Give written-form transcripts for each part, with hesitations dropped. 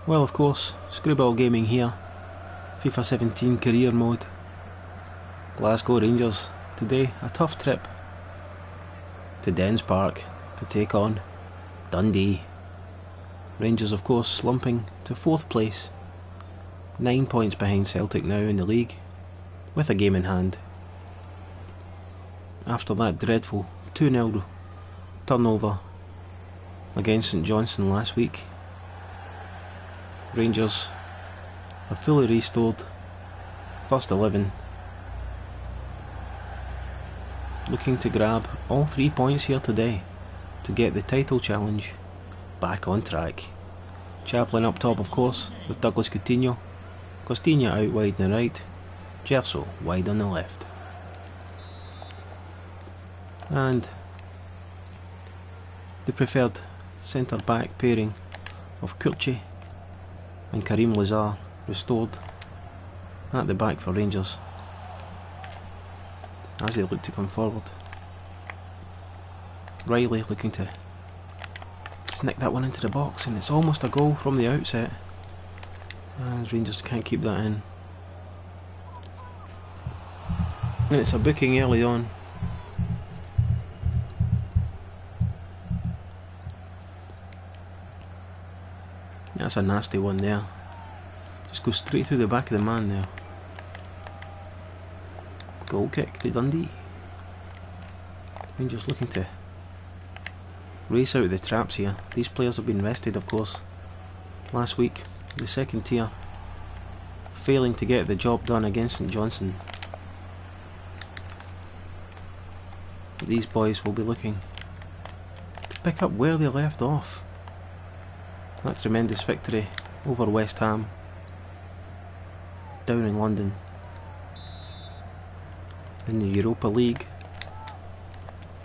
Well, of course, Screwball Gaming here, FIFA 17 career mode. Glasgow Rangers, today a tough trip to Dens Park to take on Dundee. Rangers of course slumping to 4th place, 9 points behind Celtic now in the league, with a game in hand. After that dreadful 2-0 turnover against St Johnstone last week, Rangers have fully restored first 11, looking to grab all 3 points here today to get the title challenge back on track. Chaplin up top of course with Douglas Coutinho, Costinha out wide on the right, Gerso wide on the left, and the preferred centre back pairing of Kurci and Karim Lazar restored at the back for Rangers as they look to come forward. Riley looking to snick that one into the box, and it's almost a goal from the outset, and Rangers can't keep that in, and it's a booking early on. That's a nasty one there. Just goes straight through the back of the man there. Goal kick to Dundee. Rangers looking to race out of the traps here. These players have been rested of course last week. The second tier failing to get the job done against St Johnstone. But these boys will be looking to pick up where they left off. That tremendous victory over West Ham down in London in the Europa League.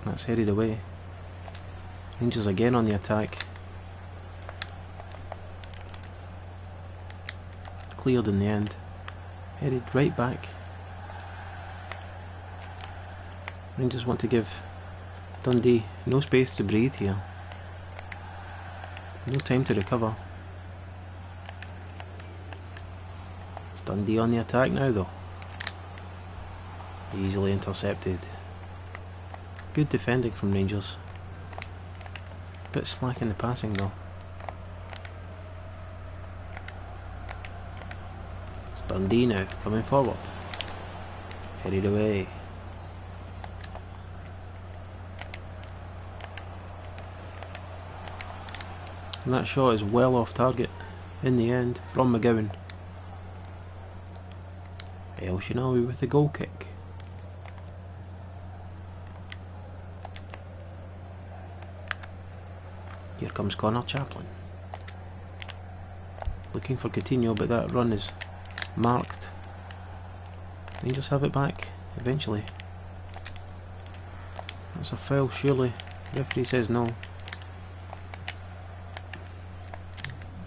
That's headed away. Rangers again on the attack. Cleared in the end. Headed right back. Rangers want to give Dundee no space to breathe here. No time to recover. It's Dundee on the attack now though. Easily intercepted. Good defending from Rangers. Bit slack in the passing though. It's Dundee now coming forward. Headed away. And that shot is well off target in the end from McGowan. El Shinawi with the goal kick. Here comes Connor Chaplin. Looking for Coutinho, but that run is marked. Rangers have it back eventually. That's a foul surely. Referee says no.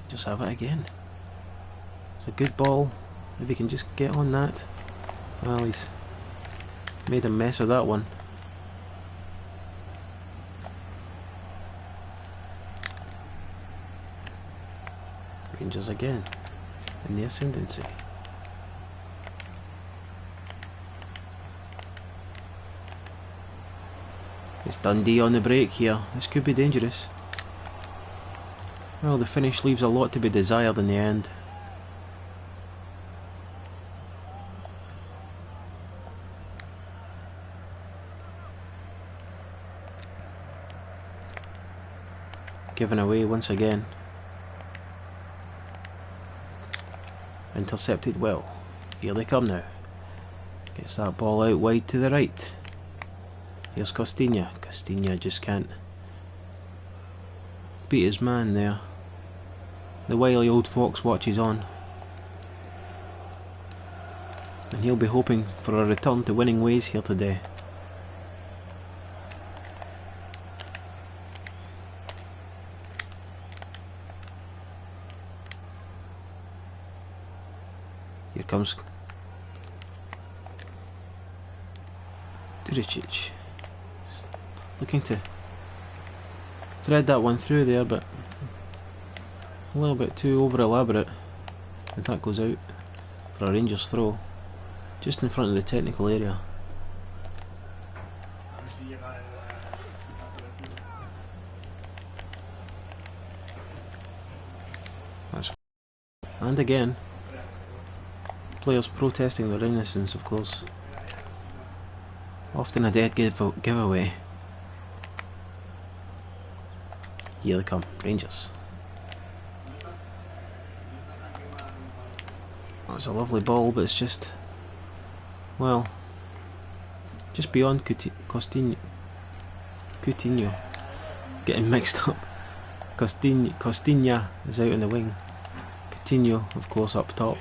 Just have it again. It's a good ball. If he can just get on that. Well, he's made a mess of that one. Rangers again in the ascendancy. It's Dundee on the break here. This could be dangerous. Well, the finish leaves a lot to be desired in the end. Given away once again. Intercepted well. Here they come now. Gets that ball out wide to the right. Here's Costinha. Costinha just can't beat his man there. The wily old fox watches on, and he'll be hoping for a return to winning ways here today. Here comes Retribution. Looking to thread that one through there, but A little bit too over elaborate, and that goes out for a Rangers throw, just in front of the technical area. That's, and again, players protesting their innocence, of course. Often a dead giveaway. Here they come, Rangers. That's a lovely ball, but it's just, well, just beyond Coutinho. Getting mixed up. Costinha is out in the wing. Coutinho, of course, up top.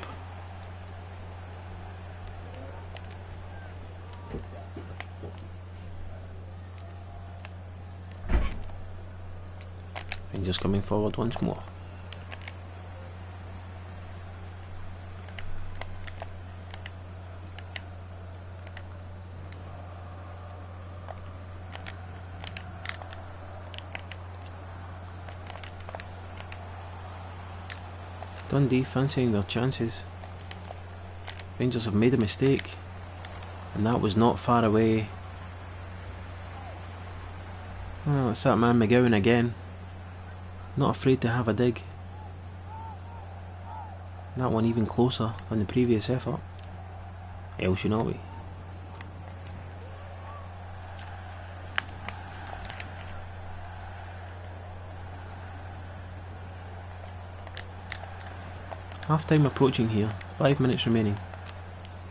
And just coming forward once more. Dundee fancying their chances. Rangers have made a mistake, and that was not far away. Well, it's that man McGowan again. Not afraid to have a dig. That one even closer than the previous effort. El Shinawi. Half time approaching here, 5 minutes remaining.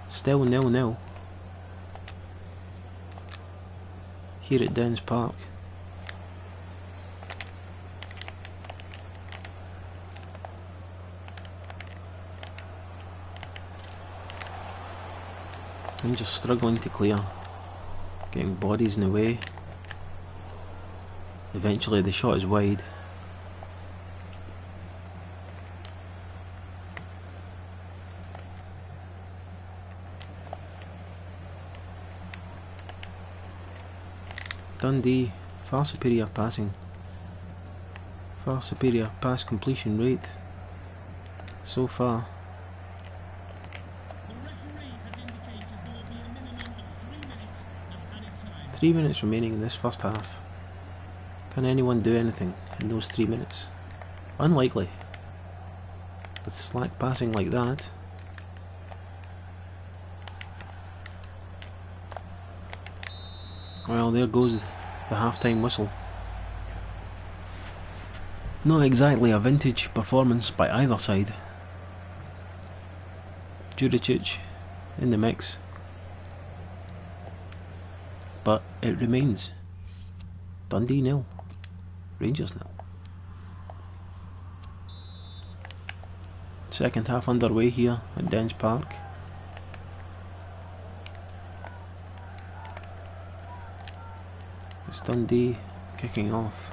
Still 0-0 here at Downs Park. I'm just struggling to clear, getting bodies in the way. Eventually the shot is wide. Dundee, far superior passing, far superior pass completion rate so far. The referee has indicated there will be a minimum of 3 minutes of added time. 3 minutes remaining in this first half. Can anyone do anything in those 3 minutes? Unlikely. With slack passing like that. Well, there goes the half-time whistle. Not exactly a vintage performance by either side. Juricic in the mix, but it remains Dundee 0, Rangers 0. Second half underway here at Dens Park. It's Dundee kicking off,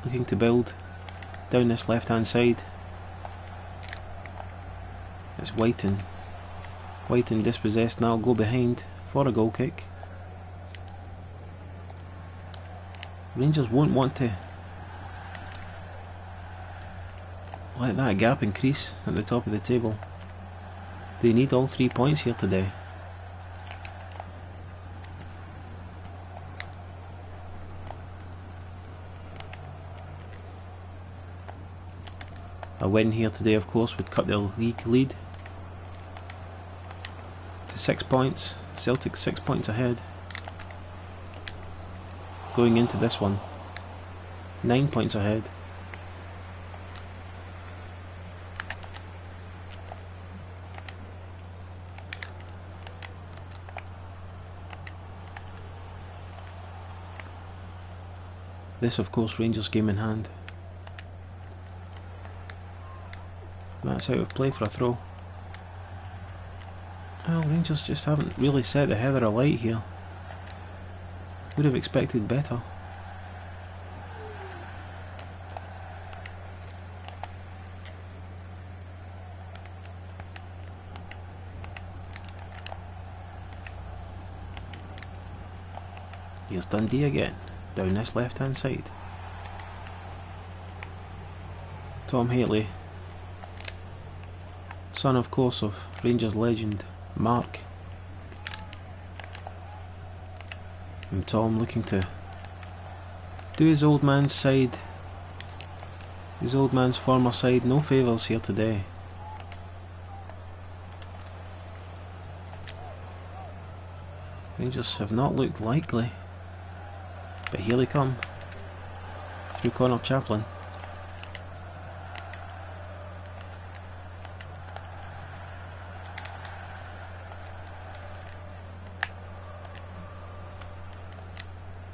looking to build down this left hand side. It's Whiten dispossessed now, go behind for a goal kick. Rangers won't want to let that gap increase at the top of the table. They need all 3 points here today. A win here today, of course, would cut their league lead to 6 points. Celtic 6 points ahead. Going into this one, 9 points ahead. This, of course, Rangers game in hand. That's out of play for a throw. Well, Rangers just haven't really set the heather alight here. Would have expected better. Here's Dundee again, down this left hand side. Tom Haley, son of course of Rangers legend Mark, and Tom looking to do his old man's side, his old man's former side, no favours here today. Rangers have not looked likely, but here they come through Connor Chaplin.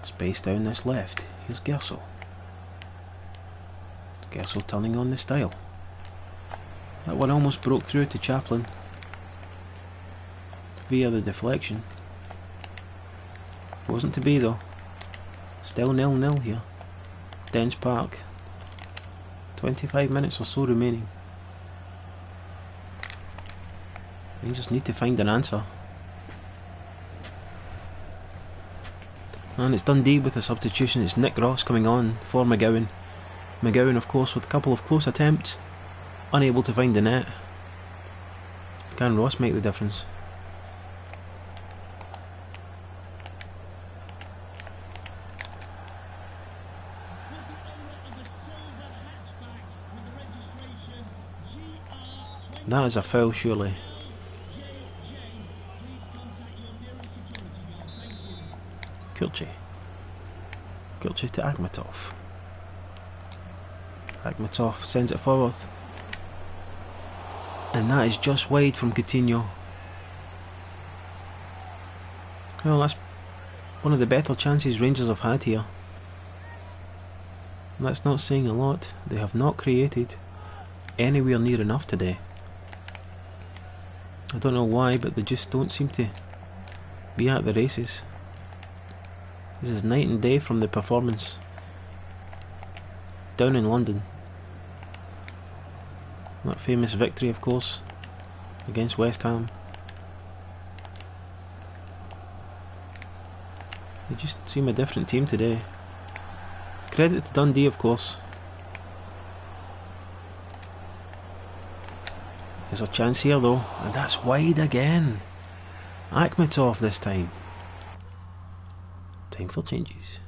Space down this left. Here's Gersel. Gersel turning on the style. That one almost broke through to Chaplin via the deflection. Wasn't to be though. Still 0-0 here. Dens Park. 25 minutes or so remaining. Rangers need to find an answer. And it's Dundee with a substitution. It's Nick Ross coming on for McGowan. McGowan of course with a couple of close attempts, unable to find the net. Can Ross make the difference? That is a foul surely. Kulchi to Akhmetov. Akhmetov sends it forward, and that is just wide from Coutinho. Well, that's one of the better chances Rangers have had here. That's not saying a lot. They have not created anywhere near enough today. I don't know why, but they just don't seem to be at the races. This is night and day from the performance down in London. That famous victory, of course, against West Ham. They just seem a different team today. Credit to Dundee, of course. There's a chance here though, and that's wide again. Akhmetov this time. Time for changes.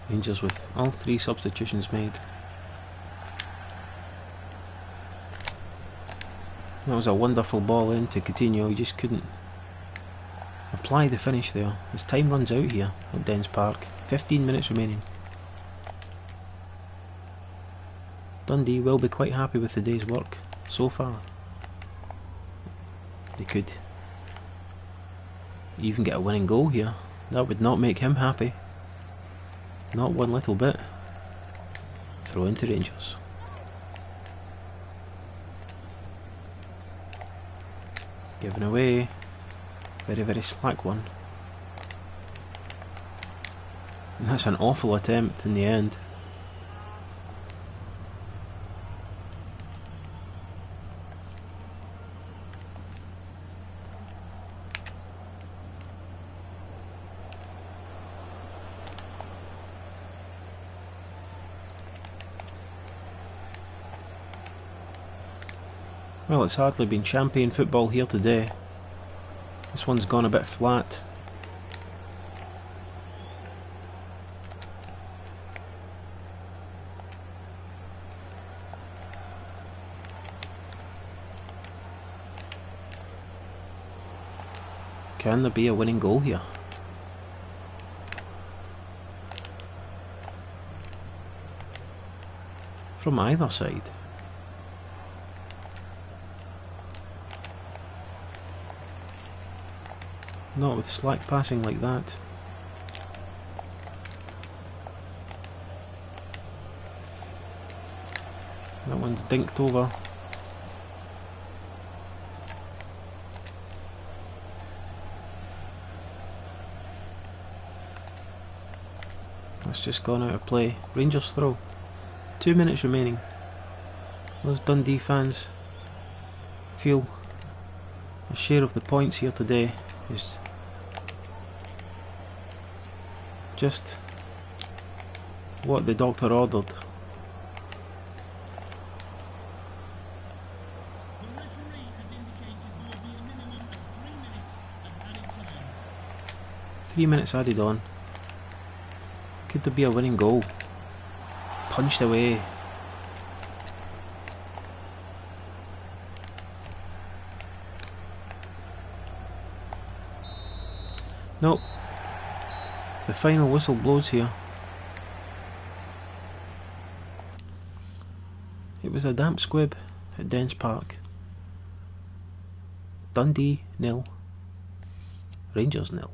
Rangers with all three substitutions made. That was a wonderful ball in to Coutinho. He just couldn't apply the finish there. His time runs out here at Dens Park. 15 minutes remaining. Dundee will be quite happy with the day's work so far. They could even get a winning goal here. That would not make him happy. Not one little bit. Throw into Rangers. Given away. Very, very slack one. And that's an awful attempt in the end. Well, it's hardly been champion football here today. This one's gone a bit flat. Can there be a winning goal here? From either side. Not with slack passing like that. one's dinked over. That's just gone out of play. Rangers throw. 2 minutes remaining. Those Dundee fans feel a share of the points here today is just what the doctor ordered. The referee has indicated there will be a minimum of 3 minutes of added time. 3 minutes added on. Could there be a winning goal? Punched away. Nope. The final whistle blows here. It was a damp squib at Dens Park. Dundee 0, Rangers 0.